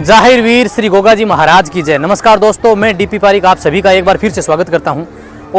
जाहिर वीर श्री गोगा जी महाराज की जय। नमस्कार दोस्तों, मैं डीपी पारिक आप सभी का एक बार फिर से स्वागत करता हूं।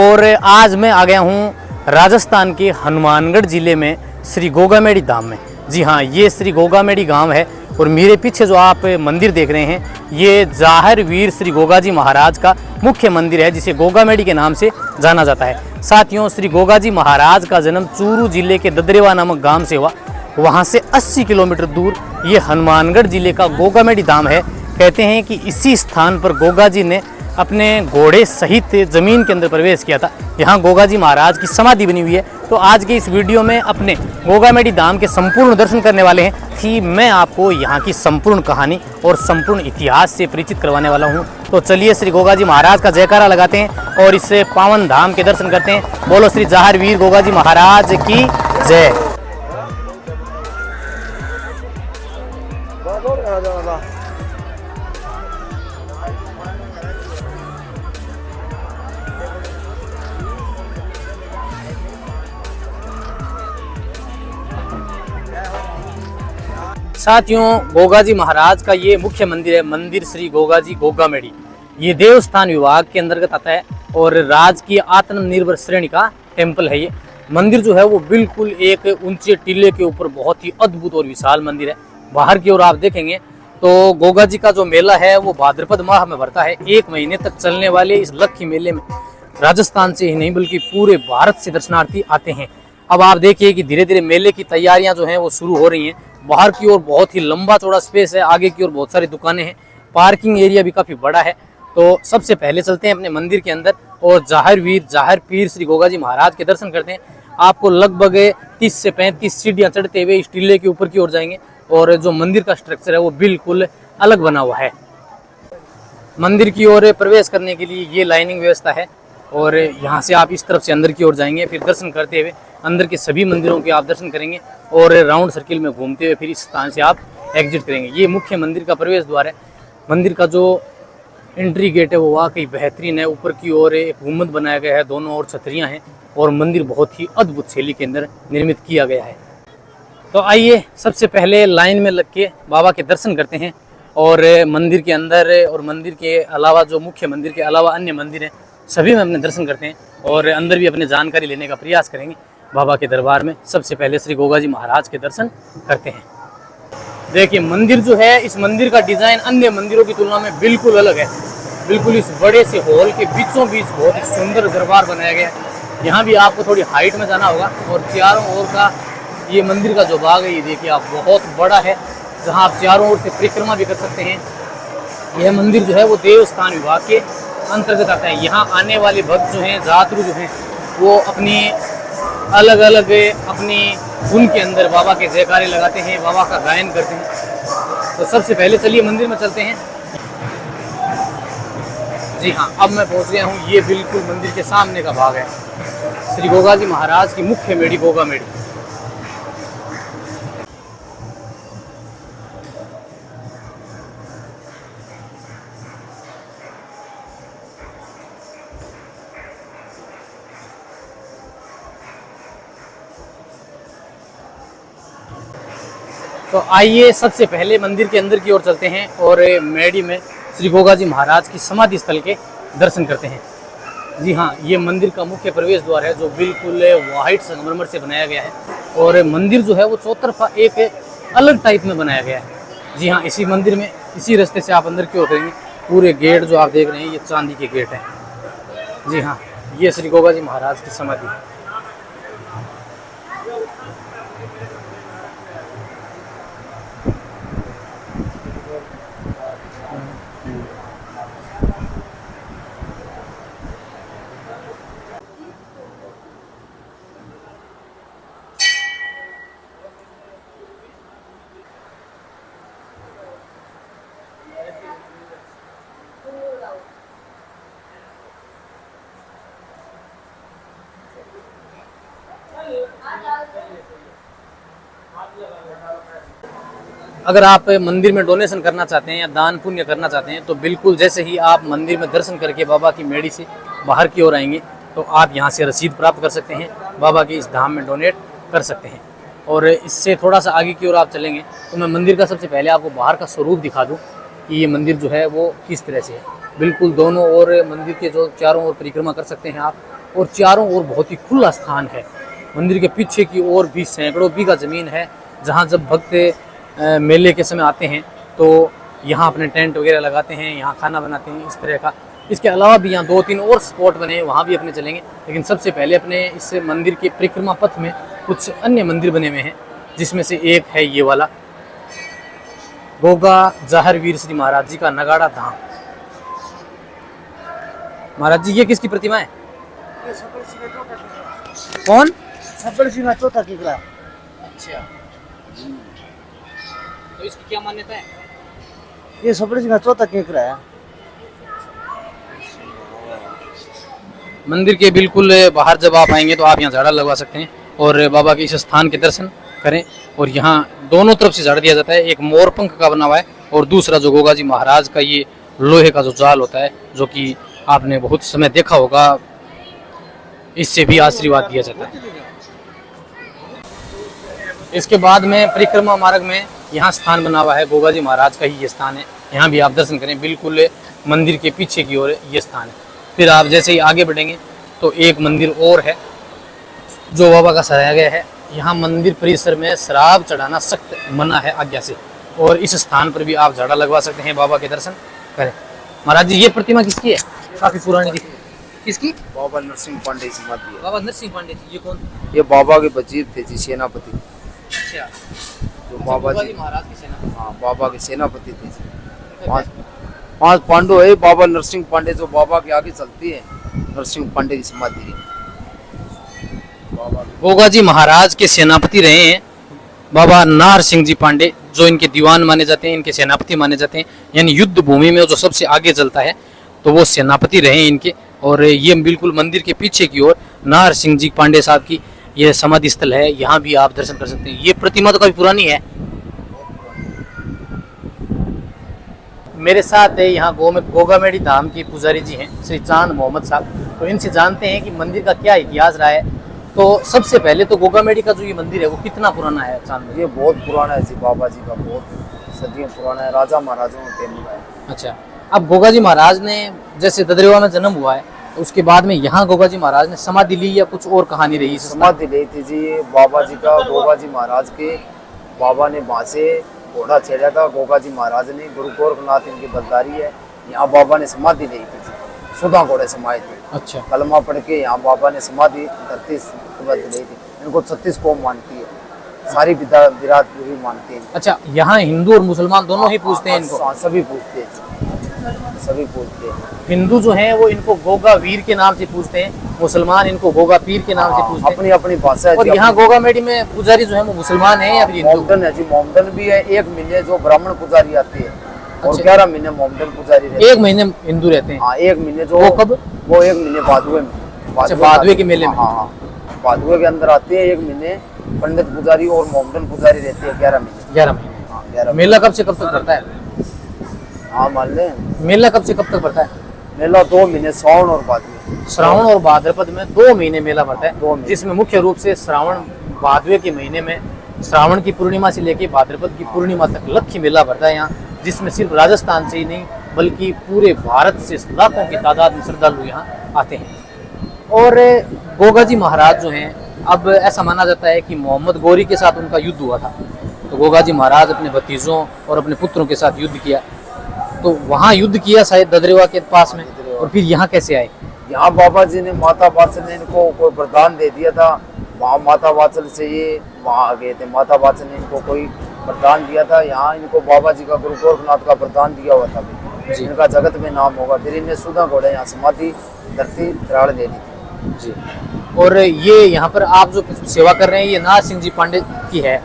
और आज मैं आ गया हूं राजस्थान के हनुमानगढ़ जिले में श्री गोगामेड़ी धाम में। जी हाँ, ये श्री गोगामेड़ी गांव है और मेरे पीछे जो आप मंदिर देख रहे हैं ये जाहिर वीर श्री गोगा जी महाराज का मुख्य मंदिर है, जिसे गोगामेड़ी के नाम से जाना जाता है। साथियों, श्री गोगा जी महाराज का जन्म चूरू जिले के ददरेवा नामक गाँव से हुआ। वहाँ से 80 किलोमीटर दूर ये हनुमानगढ़ जिले का गोगामेड़ी धाम है। कहते हैं कि इसी स्थान पर गोगा जी ने अपने घोड़े सहित जमीन के अंदर प्रवेश किया था। यहाँ गोगा जी महाराज की समाधि बनी हुई है। तो आज के इस वीडियो में अपने गोगामेड़ी धाम के संपूर्ण दर्शन करने वाले हैं कि मैं आपको यहाँ की संपूर्ण कहानी और संपूर्ण इतिहास से परिचित करवाने वाला हूँ। तो चलिए श्री गोगा जी महाराज का जयकारा लगाते हैं और इस पावन धाम के दर्शन करते हैं। बोलो श्री जाहिर वीर गोगा जी महाराज की जय। साथियों, गोगा जी महाराज का ये मुख्य मंदिर है, मंदिर श्री गोगा जी गोगामेड़ी। ये देवस्थान विभाग के अंतर्गत आता है और राजकीय आत्मनिर्भर श्रेणी का टेम्पल है। ये मंदिर जो है वो बिल्कुल एक ऊंचे टीले के ऊपर बहुत ही अद्भुत और विशाल मंदिर है। बाहर की ओर आप देखेंगे तो गोगा जी का जो मेला है वो भाद्रपद माह में भरता है। 1 महीने तक चलने वाले इस लक्खी मेले में राजस्थान से ही नहीं बल्कि पूरे भारत से दर्शनार्थी आते हैं। अब आप देखिए कि धीरे धीरे मेले की तैयारियां जो हैं वो शुरू हो रही हैं। बाहर की ओर बहुत ही लंबा चौड़ा स्पेस है, आगे की ओर बहुत सारी दुकानें हैं, पार्किंग एरिया भी काफ़ी बड़ा है। तो सबसे पहले चलते हैं अपने मंदिर के अंदर और जाहिर पीर श्री गोगा जी महाराज के दर्शन करते हैं। आपको लगभग 30 से 35 सीढ़ियाँ चढ़ते हुए इस टीले के ऊपर की ओर जाएंगे और जो मंदिर का स्ट्रक्चर है वो बिल्कुल अलग बना हुआ है। मंदिर की ओर प्रवेश करने के लिए ये लाइनिंग व्यवस्था है और यहाँ से आप इस तरफ से अंदर की ओर जाएंगे। फिर दर्शन करते हुए अंदर के सभी मंदिरों के आप दर्शन करेंगे और राउंड सर्किल में घूमते हुए फिर इस स्थान से आप एग्जिट करेंगे। ये मुख्य मंदिर का प्रवेश द्वार है। मंदिर का जो एंट्री गेट है वो वाकई बेहतरीन है। ऊपर की ओर एक गुंबद बनाया गया है, दोनों ओर छतरियाँ हैं और मंदिर बहुत ही अद्भुत शैली के अंदर निर्मित किया गया है। तो आइए सबसे पहले लाइन में लग के बाबा के दर्शन करते हैं और मंदिर के अंदर और मंदिर के अलावा जो मुख्य मंदिर के अलावा अन्य मंदिर हैं सभी में अपने दर्शन करते हैं और अंदर भी अपने जानकारी लेने का प्रयास करेंगे बाबा के दरबार में। सबसे पहले श्री गोगा जी महाराज के दर्शन करते हैं। देखिए मंदिर जो है, इस मंदिर का डिज़ाइन अन्य मंदिरों की तुलना में बिल्कुल अलग है। बिल्कुल इस बड़े से हॉल के बीचों बीच बहुत ही सुंदर दरबार बनाया गया है। यहाँ भी आपको थोड़ी हाइट में जाना होगा और चारों ओर का ये मंदिर का जो भाग है ये देखिए आप बहुत बड़ा है, जहाँ आप चारों ओर से परिक्रमा भी कर सकते हैं। यह मंदिर जो है वो देवस्थान विभाग के अंतर्गत आता है। यहाँ आने वाले भक्त जो हैं, जातरू जो हैं, वो अपनी अलग अलग अपनी धुन के अंदर बाबा के जयकारे लगाते हैं, बाबा का गायन करते हैं। तो सबसे पहले चलिए मंदिर में चलते हैं। जी हाँ, अब मैं पहुँच गया हूँ। ये बिल्कुल मंदिर के सामने का भाग है, श्री गोगा जी महाराज की मुख्य मेड़ी गोगामेड़ी। तो आइए सबसे पहले मंदिर के अंदर की ओर चलते हैं और मेड़ी में श्री गोगा जी महाराज की समाधि स्थल के दर्शन करते हैं। जी हाँ, ये मंदिर का मुख्य प्रवेश द्वार है जो बिल्कुल वाइट संगमरमर से बनाया गया है और मंदिर जो है वो चौतरफा एक अलग टाइप में बनाया गया है। जी हाँ, इसी मंदिर में इसी रास्ते से आप अंदर की ओर करेंगे। पूरे गेट जो आप देख रहे हैं ये चांदी के गेट हैं। जी हाँ, ये श्री गोगा जी महाराज की समाधि है। अगर आप मंदिर में डोनेशन करना चाहते हैं या दान पुण्य करना चाहते हैं तो बिल्कुल जैसे ही आप मंदिर में दर्शन करके बाबा की मेड़ी से बाहर की ओर आएंगे तो आप यहाँ से रसीद प्राप्त कर सकते हैं, बाबा के इस धाम में डोनेट कर सकते हैं। और इससे थोड़ा सा आगे की ओर आप चलेंगे तो मैं मंदिर का सबसे पहले आपको बाहर का स्वरूप दिखा दूँ। कि ये मंदिर जो है वो किस तरह से है। बिल्कुल दोनों ओर मंदिर के जो चारों ओर परिक्रमा कर सकते हैं आप, और चारों ओर बहुत ही खुला स्थान है। मंदिर के पीछे की ओर भी सैकड़ों बीघा ज़मीन है, जहाँ जब भक्त मेले के समय आते हैं तो यहाँ अपने टेंट वगैरह लगाते हैं, यहाँ खाना बनाते हैं, इस तरह का। इसके अलावा भी यहाँ 2-3 और स्पॉट बने हैं, वहाँ भी अपने चलेंगे। लेकिन सबसे पहले अपने इस मंदिर के परिक्रमा पथ में कुछ अन्य मंदिर बने हुए हैं, जिसमें से एक है ये वाला गोगा जाहर वीर श्री महाराज जी का नगाड़ा धाम। महाराज जी ये किसकी प्रतिमा है? कौन? सफल सिंह चौथा किकरा। अच्छा, तो इसकी क्या मान्यता है? ये सफल सिंह चौथा किकरा है। मंदिर के बिल्कुल बाहर जब आप आएंगे तो आप यहाँ झाड़ा लगवा सकते हैं और बाबा के इस स्थान के दर्शन करें। और यहाँ दोनों तरफ से झाड़ दिया जाता है, एक मोर पंख का बना हुआ है और दूसरा जो गोगा जी महाराज का ये लोहे का जो जाल होता है, जो कि आपने बहुत समय देखा होगा, इससे भी आशीर्वाद दिया जाता है। इसके बाद में परिक्रमा मार्ग में यहाँ स्थान बना हुआ है, गोगा जी महाराज का ही ये स्थान है। यहाँ भी आप दर्शन करें, बिल्कुल मंदिर के पीछे की ओर ये स्थान है। फिर आप जैसे ही आगे बढ़ेंगे तो एक मंदिर और है जो बाबा का सराया गया है। यहाँ मंदिर परिसर में शराब चढ़ाना सख्त मना है आज्ञा से, और इस स्थान पर भी आप झाड़ा लगवा सकते हैं, बाबा के दर्शन करें। महाराज जी ये प्रतिमा किसकी है? काफी पुरानी दिखती है। किसकी? बाबा नरसिंह पांडे समाधि है। बाबा नरसिंह पांडे जी, ये कौन? ये बाबा के वजीर थे जी, सेनापति। अच्छा, जो बाबा जी, महाराज की सेना। हाँ, बाबा के सेनापति थे जी। पांच पांडव है। बाबा नरसिंह पांडे जो बाबा के आगे चलती है, नरसिंह पांडे की समाधि है। गोगा जी महाराज के सेनापति रहे हैं बाबा नार सिंह जी पांडे, जो इनके दीवान माने जाते हैं, इनके सेनापति माने जाते हैं। यानी युद्ध भूमि में जो सबसे आगे चलता है तो वो सेनापति रहे हैं इनके। और ये बिल्कुल मंदिर के पीछे की ओर नार सिंह जी पांडे साहब की ये समाधि स्थल है, यहाँ भी आप दर्शन कर सकते हैं। ये प्रतिमा तो काफी पुरानी है। मेरे साथ है यहाँ गोगामेड़ी धाम के पुजारी जी हैं श्री चांद मोहम्मद साहब। तो इनसे जानते हैं कि मंदिर का क्या इतिहास रहा है। तो सबसे पहले तो गोगामेड़ी का जो ये मंदिर है वो कितना पुराना है? चांद ये बहुत पुराना है जी, बाबा जी का बहुत सदियों पुराना है, राजा महाराजों का टेम है। अच्छा, अब गोगा जी महाराज ने जैसे ददरेवा में जन्म हुआ है, तो उसके बाद में यहाँ गोगा जी महाराज ने समाधि ली या कुछ और कहानी रही? समाधि ली थी जी बाबा जी का। गोगा जी महाराज के बाबा ने वहाँ से घोड़ा छेड़ा था, गोगा जी महाराज ने, गुरु गोरखनाथ इनकी बलदारी है। यहाँ बाबा ने समाधि ली थी जी, 14 घोड़े समाये थे। अच्छा, कलमा पढ़ के यहाँ बाबा ने समाधि धरती ली थी। इनको 36 कौम मानती है, सारी बिरादरी मानती है। अच्छा, यहाँ हिंदू और मुसलमान दोनों ही पूजते हैं इनको? हाँ, सभी पूजते हैं, सभी पूजते हैं। हिंदू जो हैं वो इनको गोगा वीर के नाम से पूजते हैं, मुसलमान इनको गोगा पीर के नाम से पूजते हैं। अपनी अपनी भाषा है। और यहाँ गोगामेड़ी में पुजारी जो है वो मुसलमान है या फिर हिंदू? मोमडन है जी, मोमडन भी है। 1 महीने जो ब्राह्मण पुजारी आती है और अच्छा। 11 महीने मोमडन पुजारी रहते हैं। 1 महीने हिंदू रहते हैं? हाँ, 1 महीने जो वो कब? वो 1 महीने भादवे में। भादवे के मेले में? हाँ, भादवे के अंदर आते हैं 1 महीने पंडित पुजारी, और मोमडन पुजारी रहते हैं 11 महीने। 11 महीने। हाँ, 11। मेला कब से कब तक पड़ता है? हाँ, मान लें मेला कब से कब तक पड़ता है? मेला 2 महीने, श्रावण और भादवे। श्रावण और भाद्रपद में 2 महीने मेला पड़ता है, 2 महीने। जिसमें मुख्य रूप से श्रावण भादवे के महीने में श्रावण की पूर्णिमा से लेकर भाद्रपद की पूर्णिमा तक लक्ष्य मेला पड़ता है यहाँ, जिसमें सिर्फ राजस्थान से ही नहीं बल्कि पूरे भारत से लाखों की तादाद में श्रद्धालु यहाँ आते हैं। और गोगा जी महाराज जो हैं, अब ऐसा माना जाता है कि मोहम्मद गोरी के साथ उनका युद्ध हुआ था, तो गोगा जी महाराज अपने भतीजों और अपने पुत्रों के साथ युद्ध किया, तो वहाँ युद्ध किया शायद ददरेवा के पास में, और फिर यहाँ कैसे आए? यहाँ बाबा जी ने, माता वात्सल ने इनको कोई वरदान दे दिया था। वहाँ माता वात्सल से ये वहाँ आ गए थे। माता वात्सल ने इनको कोई वरदान दिया था। यहाँ इनको बाबा जी का, गुरु गोरखनाथ का वरदान दिया हुआ था जी, इनका जगत में नाम होगा। फिर इन्हें 14 घोड़े यहाँ समाधि धरती द्राड़ दे दी थी जी। और ये यहाँ पर आप जो सेवा कर रहे हैं ये नार सिंह जी पांडे की है,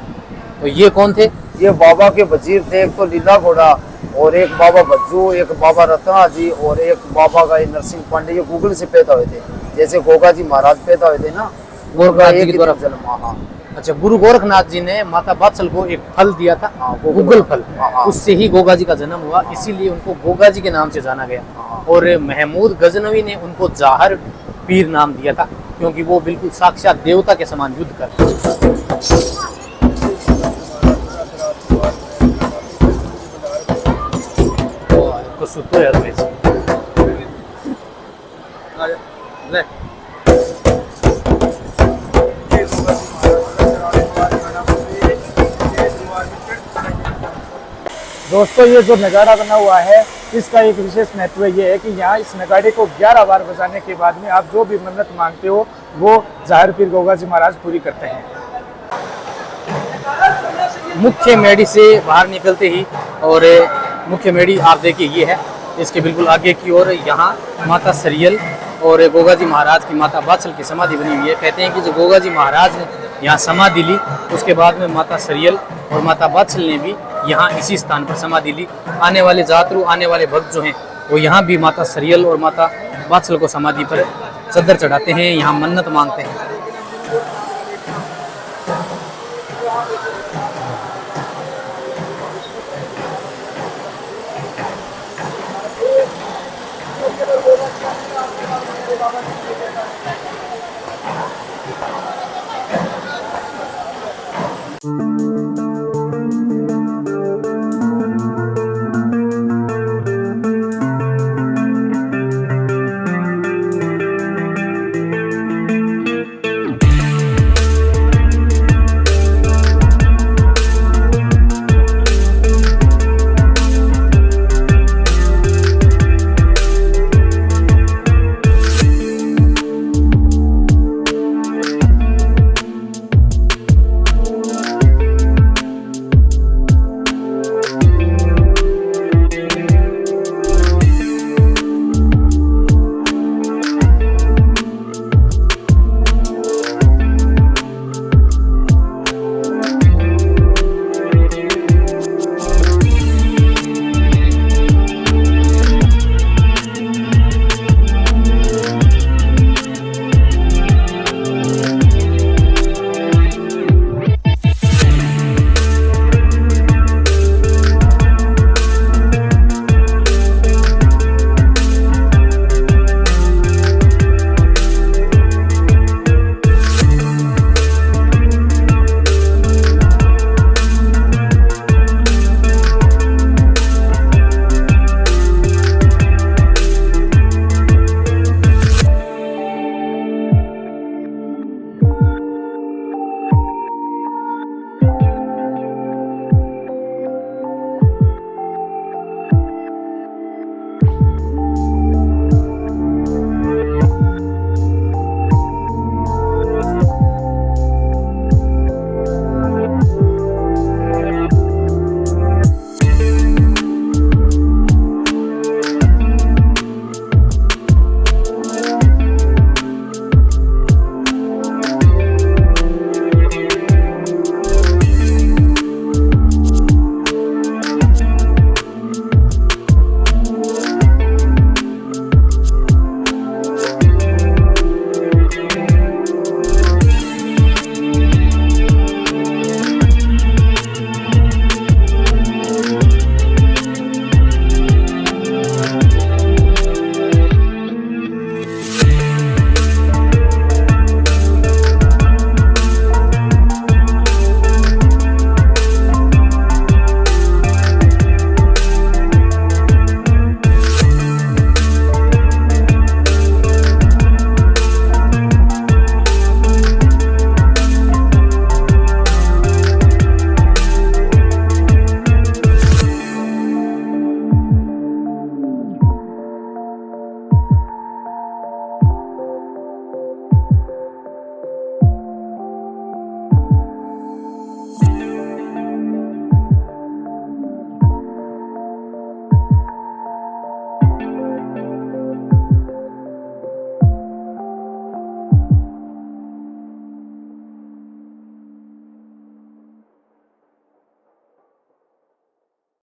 तो ये कौन थे? ये बाबा के वजीर थे। एक तो लीला घोड़ा, और एक बाबा बज्जू, एक बाबा रत्ना जी, और एक बाबा का नरसिंह पांडे। ये गूगल से पैदा हुए थे, जैसे गोगा जी महाराज पैदा हुए थे ना, गोरखनाथ जी की तरफ जन्म। हाँ, अच्छा, गुरु गोरखनाथ जी ने माता वात्सल को एक फल दिया था, हाँ, गूगल फल, हाँ। उससे ही गोगा जी का जन्म हुआ, इसीलिए उनको गोगा जी के नाम से जाना गया। हाँ। और महमूद गजनवी ने उनको जाहर पीर नाम दिया था, क्योंकि वो बिल्कुल साक्षात देवता के समान युद्ध करते थे। सुतो यार मैं ले दोस्तों ये जो नगाड़ा बना हुआ है इसका एक विशेष महत्व ये है कि यहाँ इस नगाड़े को 11 बार बजाने के बाद में आप जो भी मन्नत मांगते हो वो ज़ाहिर पीर गोगा जी महाराज पूरी करते हैं। मुख्य मेडी से बाहर निकलते ही और मुख्य मेडी आप देखिए ये है, इसके बिल्कुल आगे की ओर यहाँ माता सरियल और गोगा जी महाराज की माता बाछल की समाधि बनी हुई है। कहते हैं कि जो गोगा जी महाराज ने यहाँ समाधि ली उसके बाद में माता सरियल और माता बाछल ने भी यहाँ इसी स्थान पर समाधि ली। आने वाले यात्रु आने वाले भक्त जो हैं वो यहाँ भी माता सरियल और माता बाछल को समाधि पर चद्दर चढ़ाते हैं, यहाँ मन्नत मांगते हैं। है।